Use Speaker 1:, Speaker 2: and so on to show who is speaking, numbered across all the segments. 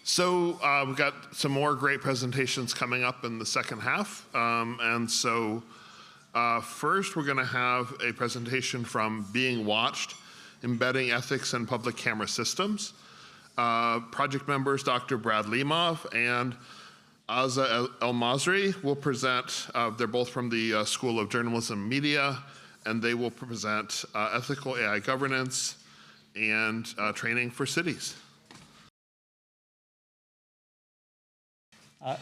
Speaker 1: So we've got some more great presentations coming up in the second half. First we're going to have a presentation from Being Watched, Embedding Ethics in Public Camera Systems. Project members Dr. Brad Limov and Azza Masri will present. They're both from the School of Journalism and Media, and they will present ethical AI governance and training for cities.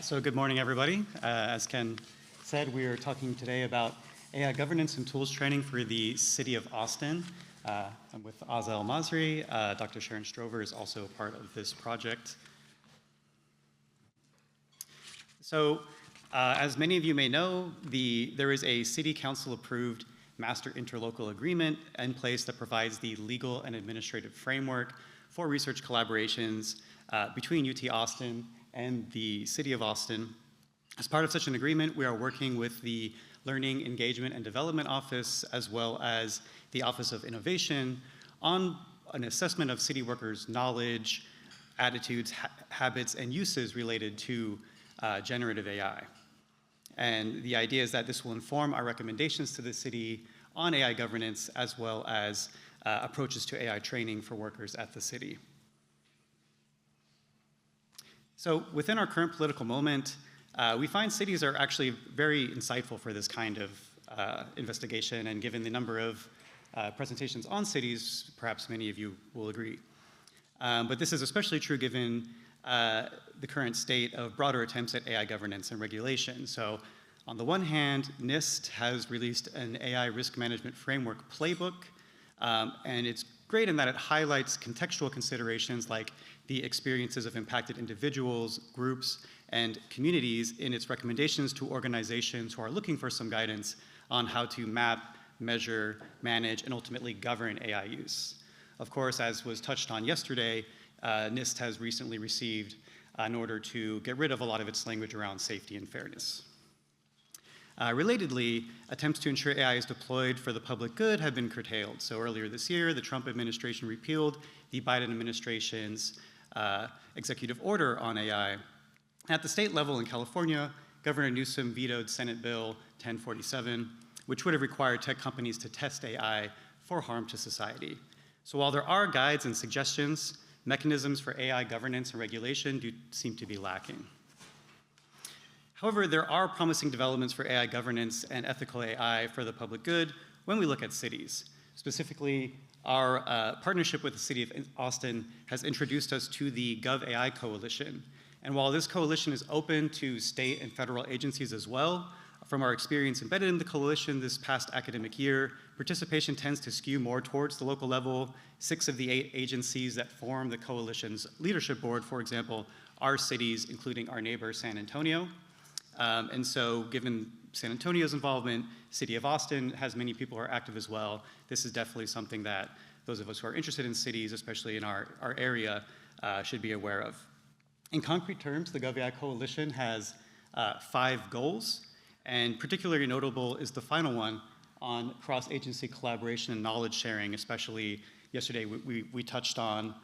Speaker 2: So good morning, everybody. As Ken said, we are talking today about AI governance and tools training for the city of Austin. I'm with Azza Masri. Dr. Sharon Strover is also a part of this project. So as many of you may know, there is a city council approved master interlocal agreement in place that provides the legal and administrative framework for research collaborations between UT Austin and the City of Austin. As part of such an agreement, we are working with the Learning, Engagement, and Development Office, as well as the Office of Innovation, on an assessment of city workers' knowledge, attitudes, habits, and uses related to generative AI. And the idea is that this will inform our recommendations to the city on AI governance, as well as approaches to AI training for workers at the city. So within our current political moment, we find cities are actually very insightful for this kind of investigation, and given the number of presentations on cities, perhaps many of you will agree. But this is especially true given the current state of broader attempts at AI governance and regulation. So on the one hand, NIST has released an AI risk management framework playbook, and it's great in that it highlights contextual considerations like the experiences of impacted individuals, groups, and communities in its recommendations to organizations who are looking for some guidance on how to map, measure, manage, and ultimately govern AI use. Of course, as was touched on yesterday, NIST has recently received an order to get rid of a lot of its language around safety and fairness. Relatedly, attempts to ensure AI is deployed for the public good have been curtailed. So earlier this year, the Trump administration repealed the Biden administration's executive order on AI. At the state level in California, Governor Newsom vetoed Senate Bill 1047, which would have required tech companies to test AI for harm to society. So while there are guides and suggestions, mechanisms for AI governance and regulation do seem to be lacking. However, there are promising developments for AI governance and ethical AI for the public good when we look at cities. Specifically, our partnership with the City of Austin has introduced us to the GovAI Coalition. And while this coalition is open to state and federal agencies as well, from our experience embedded in the coalition this past academic year, participation tends to skew more towards the local level. 6 of the 8 agencies that form the coalition's leadership board, for example, are cities, including our neighbor San Antonio. And so given San Antonio's involvement, City of Austin has many people who are active as well. This is definitely something that those of us who are interested in cities, especially in our area, should be aware of. In concrete terms, the GovAI Coalition has 5 goals, and particularly notable is the final one on cross-agency collaboration and knowledge sharing, especially yesterday we touched on,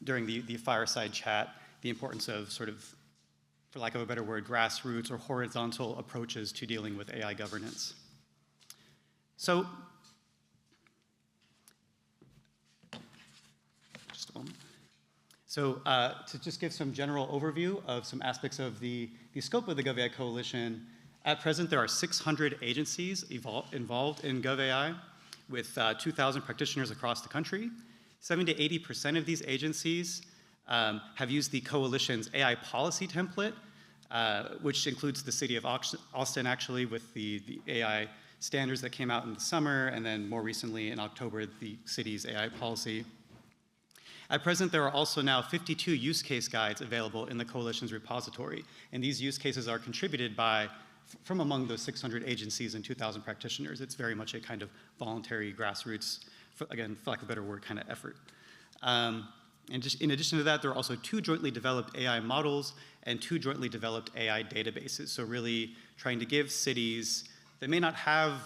Speaker 2: during the fireside chat, the importance of sort of, for lack of a better word, grassroots or horizontal approaches to dealing with AI governance. So, just a moment. So to just give some general overview of some aspects of the scope of the GovAI Coalition, at present there are 600 agencies involved in GovAI with 2,000 practitioners across the country. 70 to 80% of these agencies have used the coalition's AI policy template, which includes the City of Austin actually with the AI standards that came out in the summer, and then more recently in October, the city's AI policy. At present, there are also now 52 use case guides available in the coalition's repository, and these use cases are contributed from among those 600 agencies and 2,000 practitioners. It's very much a kind of voluntary grassroots, again, for lack of a better word, kind of effort. And just in addition to that, there are also 2 jointly developed AI models and 2 jointly developed AI databases. So really trying to give cities that may not have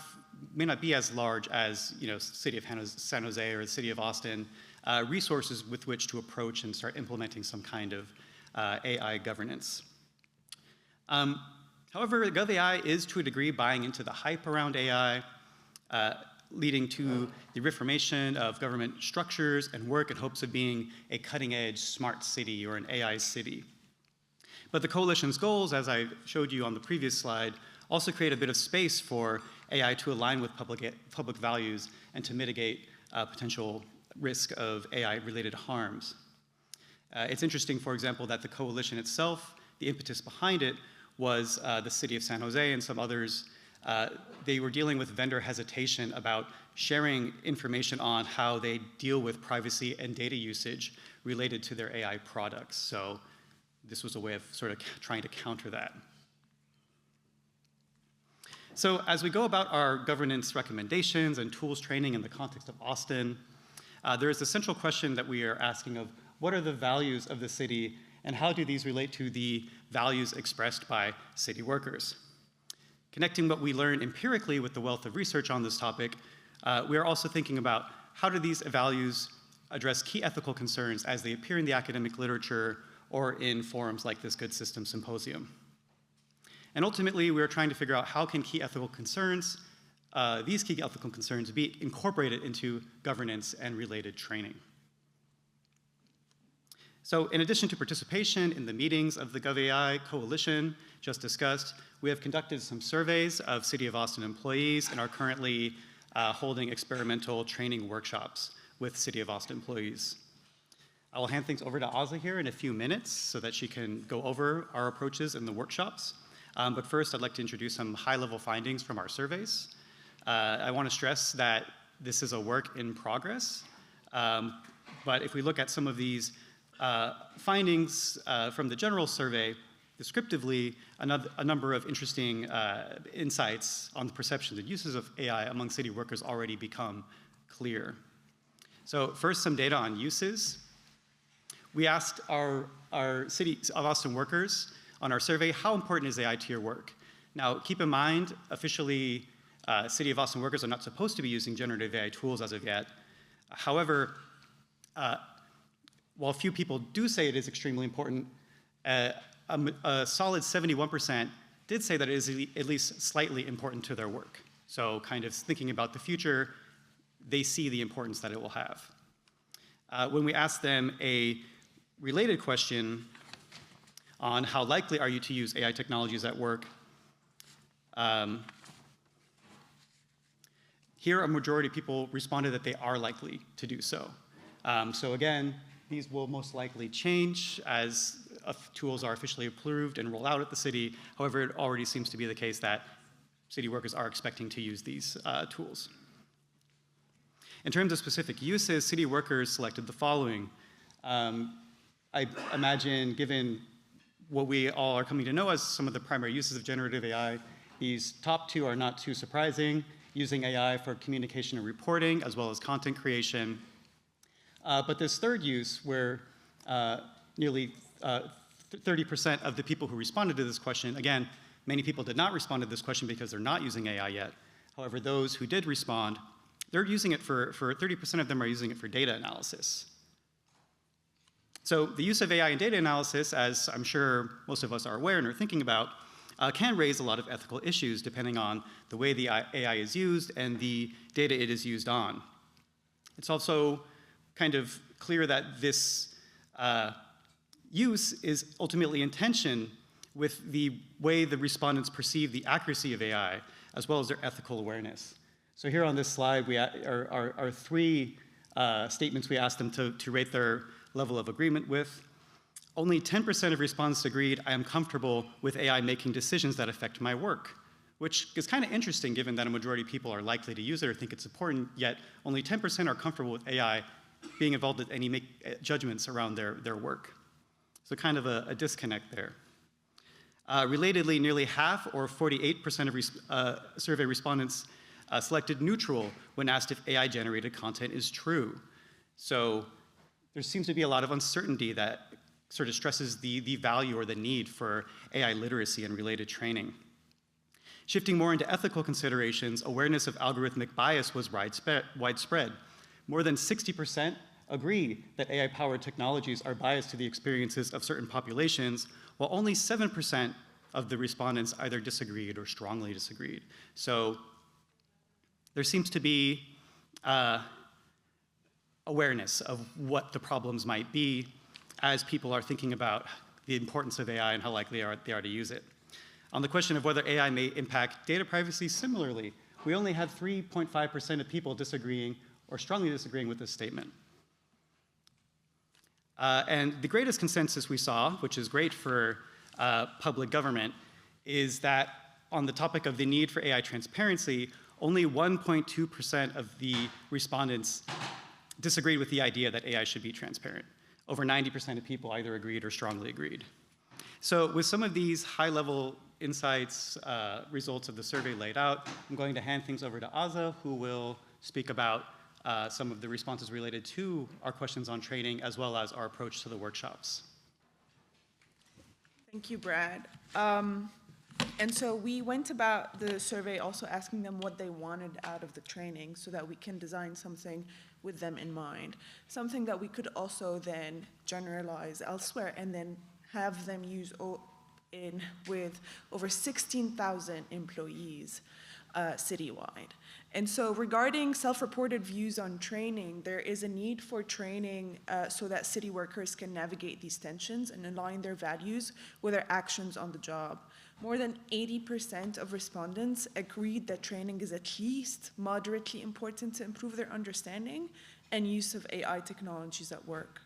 Speaker 2: may not be as large as city of San Jose or the city of Austin, resources with which to approach and start implementing some kind of AI governance. However, GovAI is to a degree buying into the hype around AI, leading to the reformation of government structures and work in hopes of being a cutting-edge smart city or an AI city. But the coalition's goals, as I showed you on the previous slide, also create a bit of space for AI to align with public values and to mitigate potential risk of AI-related harms. It's interesting, for example, that the coalition itself, the impetus behind it, was the city of San Jose and some others. They were dealing with vendor hesitation about sharing information on how they deal with privacy and data usage related to their AI products. So this was a way of sort of trying to counter that. So as we go about our governance recommendations and tools training in the context of Austin, there is the central question that we are asking of what are the values of the city and how do these relate to the values expressed by city workers? Connecting what we learn empirically with the wealth of research on this topic, we are also thinking about how do these values address key ethical concerns as they appear in the academic literature or in forums like this Good Systems Symposium. And ultimately, we are trying to figure out how can key ethical concerns, these key ethical concerns, be incorporated into governance and related training. So in addition to participation in the meetings of the GovAI coalition just discussed, we have conducted some surveys of City of Austin employees and are currently holding experimental training workshops with City of Austin employees. I will hand things over to Azza here in a few minutes so that she can go over our approaches in the workshops. But first, I'd like to introduce some high-level findings from our surveys. I want to stress that this is a work in progress, but if we look at some of these findings from the general survey, descriptively, a number of interesting insights on the perceptions and uses of AI among city workers already become clear. So first, some data on uses. We asked our City of Austin workers on our survey, how important is AI to your work? Now, keep in mind, officially, City of Austin workers are not supposed to be using generative AI tools as of yet. However, while few people do say it is extremely important, a solid 71% did say that it is at least slightly important to their work. So kind of thinking about the future, they see the importance that it will have. When we asked them a related question on how likely are you to use AI technologies at work, here a majority of people responded that they are likely to do so. So again, these will most likely change as tools are officially approved and rolled out at the city. However, it already seems to be the case that city workers are expecting to use these tools. In terms of specific uses, city workers selected the following. I imagine, given what we all are coming to know as some of the primary uses of generative AI, these top two are not too surprising, using AI for communication and reporting, as well as content creation. But this third use, where nearly 30% of the people who responded to this question, again, many people did not respond to this question because they're not using AI yet. However, those who did respond, they're using it for 30% of them are using it for data analysis. So the use of AI in data analysis, as I'm sure most of us are aware and are thinking about, can raise a lot of ethical issues depending on the way the AI is used and the data it is used on. It's also kind of clear that this use is ultimately in tension with the way the respondents perceive the accuracy of AI, as well as their ethical awareness. So here on this slide are three statements we asked them to rate their level of agreement with. Only 10% of respondents agreed, I am comfortable with AI making decisions that affect my work, which is kind of interesting given that a majority of people are likely to use it or think it's important, yet only 10% are comfortable with AI being involved in any judgments around their work. So kind of a disconnect there. Relatedly, nearly half, or 48% of survey respondents selected neutral when asked if AI-generated content is true. So there seems to be a lot of uncertainty that sort of stresses the value or the need for AI literacy and related training. Shifting more into ethical considerations, awareness of algorithmic bias was widespread. More than 60% agree that AI-powered technologies are biased to the experiences of certain populations, while only 7% of the respondents either disagreed or strongly disagreed. So there seems to be awareness of what the problems might be as people are thinking about the importance of AI and how likely they are to use it. On the question of whether AI may impact data privacy, similarly, we only had 3.5% of people disagreeing or strongly disagreeing with this statement. And the greatest consensus we saw, which is great for public government, is that on the topic of the need for AI transparency, only 1.2% of the respondents disagreed with the idea that AI should be transparent. Over 90% of people either agreed or strongly agreed. So with some of these high-level insights, results of the survey laid out, I'm going to hand things over to Azza, who will speak about some of the responses related to our questions on training, as well as our approach to the workshops.
Speaker 3: Thank you, Brad. And so we went about the survey also asking them what they wanted out of the training so that we can design something with them in mind. Something that we could also then generalize elsewhere and then have them use with over 16,000 employees citywide. And so regarding self-reported views on training, there is a need for training so that city workers can navigate these tensions and align their values with their actions on the job. More than 80% of respondents agreed that training is at least moderately important to improve their understanding and use of AI technologies at work.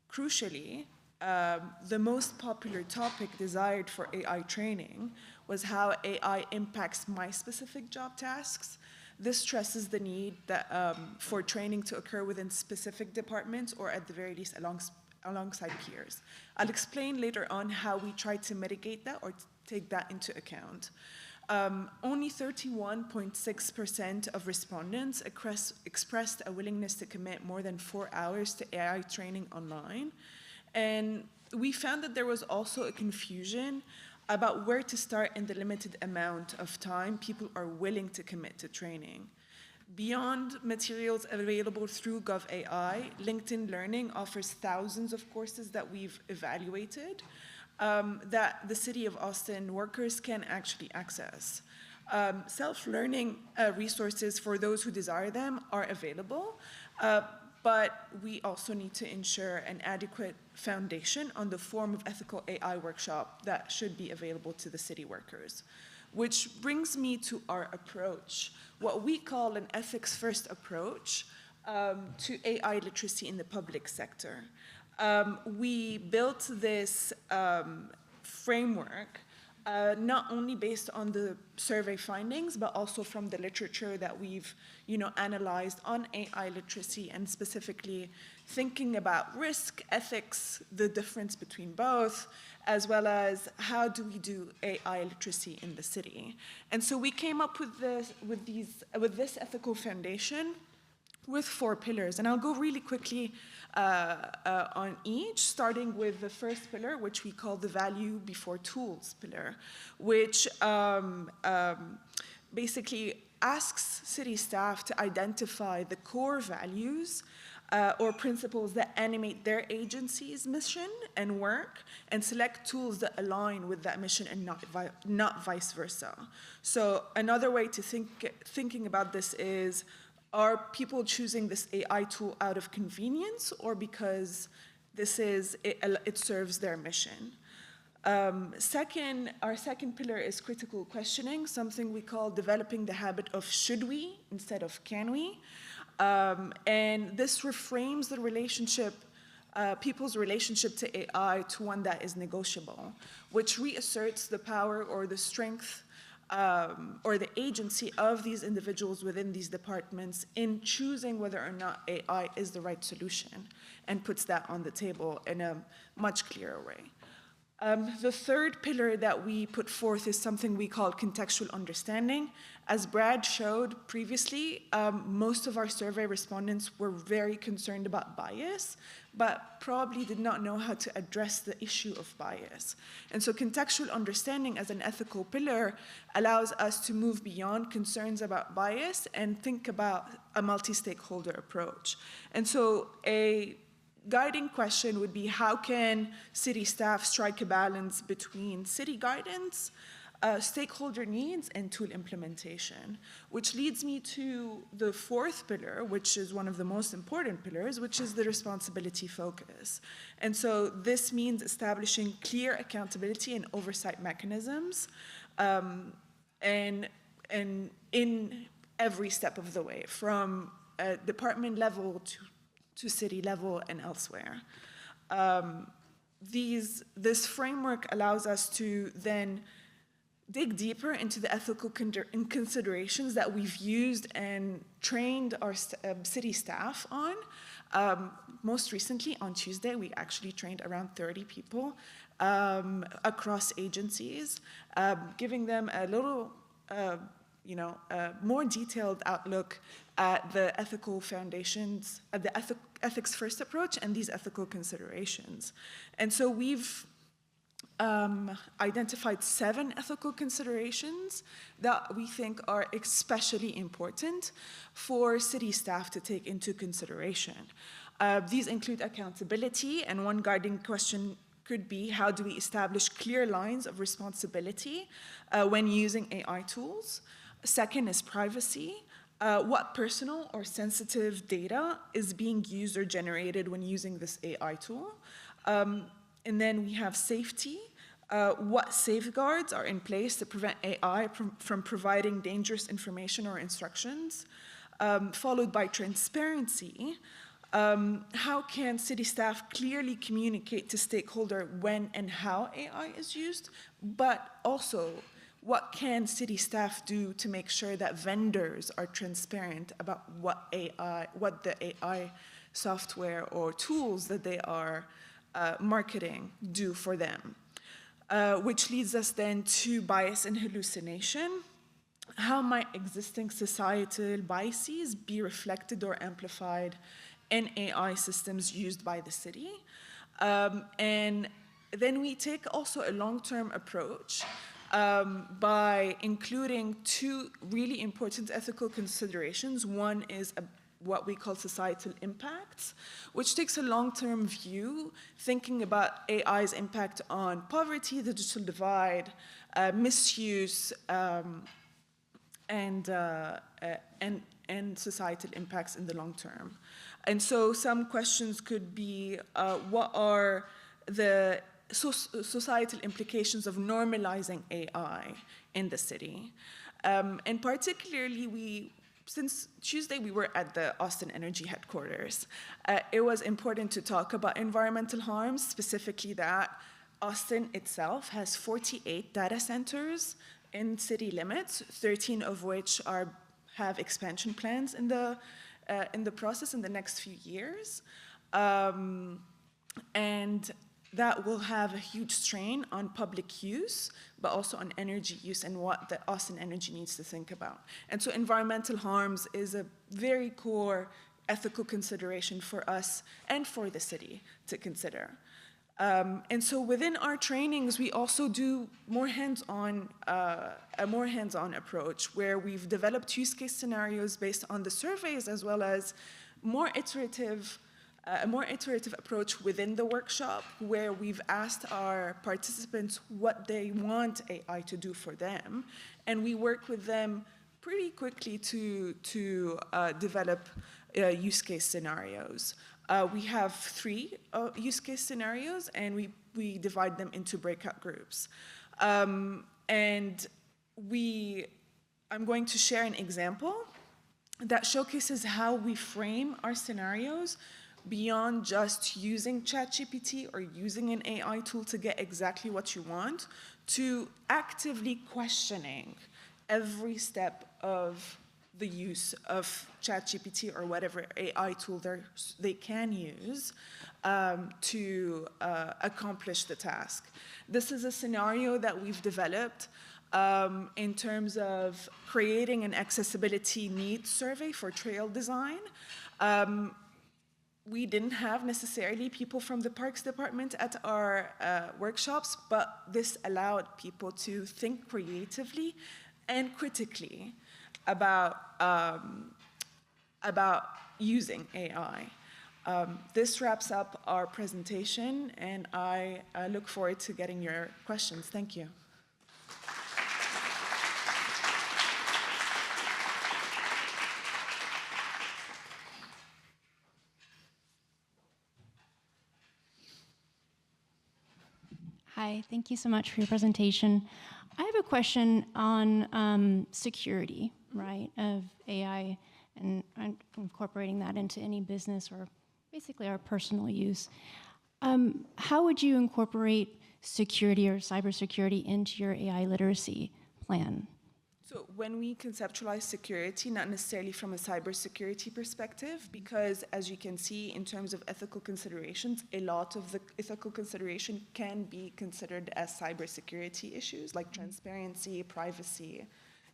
Speaker 3: Crucially, the most popular topic desired for AI training was how AI impacts my specific job tasks. This stresses the need that, for training to occur within specific departments or at the very least alongside peers. I'll explain later on how we try to mitigate that or take that into account. Only 31.6% of respondents expressed a willingness to commit more than 4 hours to AI training online. And we found that there was also a confusion about where to start in the limited amount of time people are willing to commit to training. Beyond materials available through GovAI, LinkedIn Learning offers thousands of courses that we've evaluated that the City of Austin workers can actually access. Self-learning resources for those who desire them are available, but we also need to ensure an adequate foundation on the form of ethical AI workshop that should be available to the city workers. Which brings me to our approach, what we call an ethics-first approach to AI literacy in the public sector. We built this framework not only based on the survey findings, but also from the literature that we've analyzed on AI literacy and specifically thinking about risk, ethics, the difference between both, as well as how do we do AI literacy in the city. And so we came up with this ethical foundation with 4 pillars. And I'll go really quickly on each, starting with the first pillar, which we call the value before tools pillar, which basically asks city staff to identify the core values or principles that animate their agency's mission and work, and select tools that align with that mission and not vice versa. So another way to thinking about this is, are people choosing this AI tool out of convenience or because it serves their mission? Our second pillar is critical questioning, something we call developing the habit of should we instead of can we. And this reframes the relationship, people's relationship to AI to one that is negotiable, which reasserts the power or the strength or the agency of these individuals within these departments in choosing whether or not AI is the right solution, and puts that on the table in a much clearer way. The third pillar that we put forth is something we call contextual understanding. As Brad showed previously, most of our survey respondents were very concerned about bias, but probably did not know how to address the issue of bias. And so contextual understanding as an ethical pillar allows us to move beyond concerns about bias and think about a multi-stakeholder approach. And so a guiding question would be, how can city staff strike a balance between city guidance, stakeholder needs, and tool implementation? Which leads me to the fourth pillar, which is one of the most important pillars, which is the responsibility focus. And so this means establishing clear accountability and oversight mechanisms, and in every step of the way, from department level to city level and elsewhere. This framework allows us to then dig deeper into the ethical considerations that we've used and trained our city staff on. Most recently, on Tuesday, we actually trained around 30 people across agencies, giving them a little more detailed outlook at the ethical foundations, at the ethics first approach and these ethical considerations. And so we've identified 7 ethical considerations that we think are especially important for city staff to take into consideration. These include accountability, and one guiding question could be, how do we establish clear lines of responsibility when using AI tools? Second is privacy. What personal or sensitive data is being used or generated when using this AI tool? And then we have safety. What safeguards are in place to prevent AI from providing dangerous information or instructions? Followed by transparency. How can city staff clearly communicate to stakeholder when and how AI is used? But also, what can city staff do to make sure that vendors are transparent about what the AI software or tools that they are marketing do for them? Which leads us then to bias and hallucination. How might existing societal biases be reflected or amplified in AI systems used by the city? And then we take also a long-term approach by including 2 really important ethical considerations. One is what we call societal impacts, which takes a long-term view, thinking about AI's impact on poverty, the digital divide, misuse, and societal impacts in the long term. And so some questions could be, what are the societal implications of normalizing AI in the city? And particularly, since Tuesday we were at the Austin Energy headquarters, it was important to talk about environmental harms, specifically that Austin itself has 48 data centers in city limits, 13 of which have expansion plans in the process in the next few years. And that will have a huge strain on public use, but also on energy use and what the Austin Energy needs to think about. And so environmental harms is a very core ethical consideration for us and for the city to consider. And so within our trainings, we also do a more hands-on approach, where we've developed use case scenarios based on the surveys, as well as a more iterative approach within the workshop, where we've asked our participants what they want AI to do for them, and we work with them pretty quickly to develop use case scenarios. We have 3 use case scenarios, and we divide them into breakout groups. And I'm going to share an example that showcases how we frame our scenarios beyond just using ChatGPT or using an AI tool to get exactly what you want, to actively questioning every step of the use of ChatGPT or whatever AI tool they can use to accomplish the task. This is a scenario that we've developed in terms of creating an accessibility needs survey for trail design. We didn't have necessarily people from the Parks Department at our workshops, but this allowed people to think creatively and critically about using AI. This wraps up our presentation, and I look forward to getting your questions. Thank you.
Speaker 4: Hi, thank you so much for your presentation. I have a question on security, right, of AI and incorporating that into any business or basically our personal use. How would you incorporate security or cybersecurity into your AI literacy plan?
Speaker 3: So when we conceptualize security, not necessarily from a cybersecurity perspective, because as you can see, in terms of ethical considerations, a lot of the ethical consideration can be considered as cybersecurity issues, like transparency, privacy,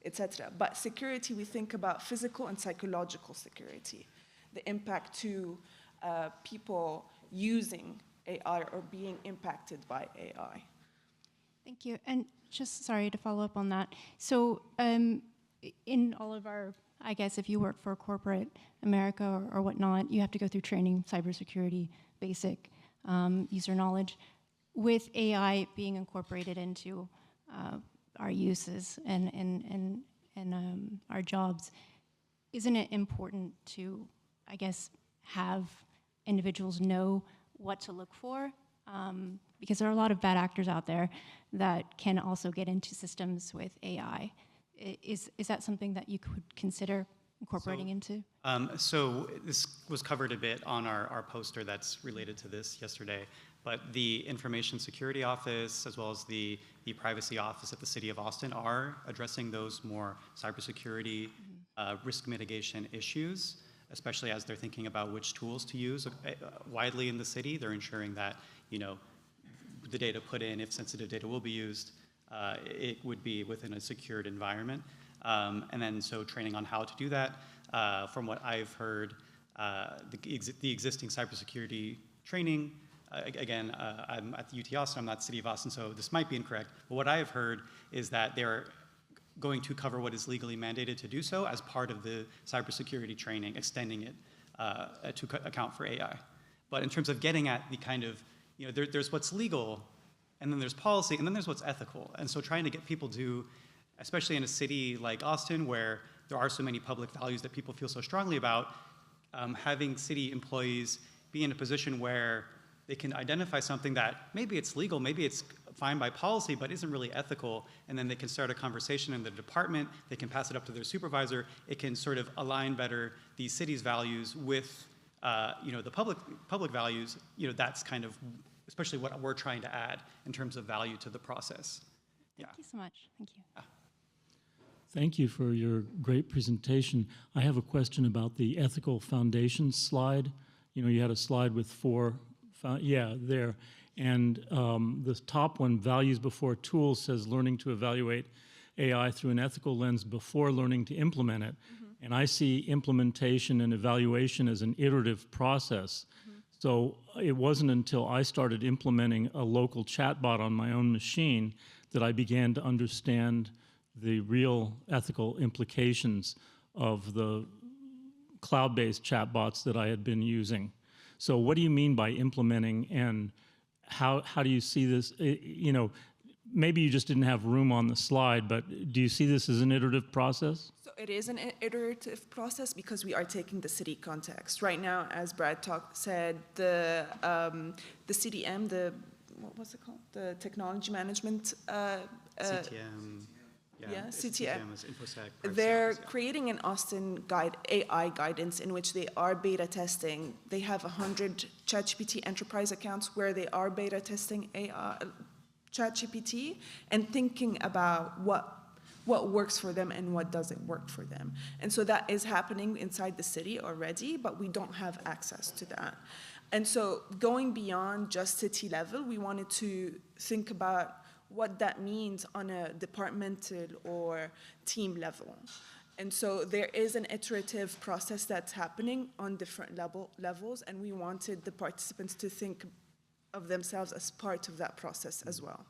Speaker 3: etc. But security, we think about physical and psychological security, the impact to people using AI or being impacted by AI.
Speaker 4: Thank you. And just sorry to follow up on that. So in all of our, I guess if you work for corporate America or whatnot, you have to go through training, cybersecurity, basic user knowledge. With AI being incorporated into our uses and our jobs, isn't it important to, I guess, have individuals know what to look for? Because there are a lot of bad actors out there that can also get into systems with AI. Is that something that you could consider incorporating into?
Speaker 2: So this was covered a bit on our poster that's related to this yesterday, but the Information Security Office as well as the Privacy Office at the City of Austin are addressing those more cybersecurity risk mitigation issues, especially as they're thinking about which tools to use widely in the city. They're ensuring that, the data put in, if sensitive data will be used, it would be within a secured environment. And then so training on how to do that. From what I've heard, the existing cybersecurity training, again, I'm at the UT Austin, I'm not City of Austin, so this might be incorrect, but what I have heard is that they're going to cover what is legally mandated to do so as part of the cybersecurity training, extending it to account for AI. But in terms of getting at the kind of, there's what's legal, and then there's policy, and then there's what's ethical. And so trying to get people to, especially in a city like Austin, where there are so many public values that people feel so strongly about, having city employees be in a position where they can identify something that maybe it's legal, maybe it's fine by policy, but isn't really ethical, and then they can start a conversation in the department, they can pass it up to their supervisor, it can sort of align better the city's values with the public values. That's kind of especially what we're trying to add in terms of value to the process.
Speaker 4: Thank you so much. Thank you.
Speaker 5: Thank you for your great presentation. I have a question about the ethical foundation slide. You had a slide with four, there. And the top one, values before tools, says learning to evaluate AI through an ethical lens before learning to implement it. Mm-hmm. And I see implementation and evaluation as an iterative process. Mm-hmm. So it wasn't until I started implementing a local chatbot on my own machine that I began to understand the real ethical implications of the cloud-based chatbots that I had been using. So what do you mean by implementing, and how do you see this? Maybe you just didn't have room on the slide, but do you see this as an iterative process? So
Speaker 3: it is an iterative process because we are taking the city context. Right now, as Brad said, the CDM, what was it called? The technology management.
Speaker 2: CTM.
Speaker 3: Yeah, CTM.
Speaker 2: Is InfoSec.
Speaker 3: They're creating an Austin AI guidance in which they are beta testing. They have 100 ChatGPT enterprise accounts where they are beta testing ChatGPT and thinking about what works for them and what doesn't work for them. And so that is happening inside the city already, but we don't have access to that. And so going beyond just city level, we wanted to think about what that means on a departmental or team level. And so there is an iterative process that's happening on different levels, and we wanted the participants to think of themselves as part of that process as well.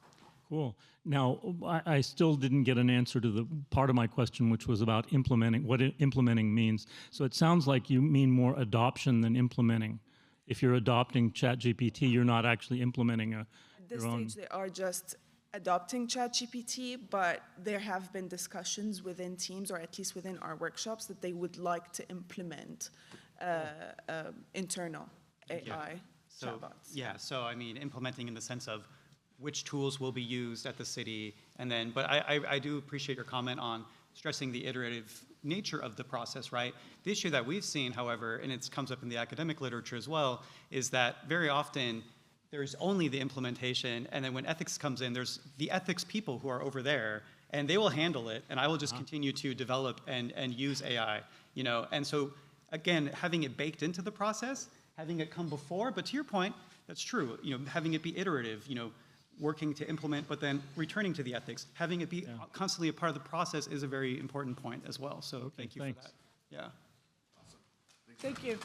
Speaker 5: Cool. Now, I still didn't get an answer to the part of my question, which was about implementing, what implementing means. So it sounds like you mean more adoption than implementing. If you're adopting ChatGPT, you're not actually implementing
Speaker 3: At this
Speaker 5: your own.
Speaker 3: stage, they are just adopting ChatGPT, but there have been discussions within teams, or at least within our workshops, that they would like to implement internal AI chatbots.
Speaker 2: Yeah, so I mean, implementing in the sense of which tools will be used at the city, and then, but I do appreciate your comment on stressing the iterative nature of the process, right? The issue that we've seen, however, and it comes up in the academic literature as well, is that very often there's only the implementation, and then when ethics comes in, there's the ethics people who are over there, and they will handle it, and I will just continue to develop and use AI, you know? And so, again, having it baked into the process, having it come before, but to your point, that's true, you know, having it be iterative, you know, working to implement, but then returning to the ethics, having it be constantly a part of the process is a very important point as well. So thank you for that. Yeah.
Speaker 3: Thank you.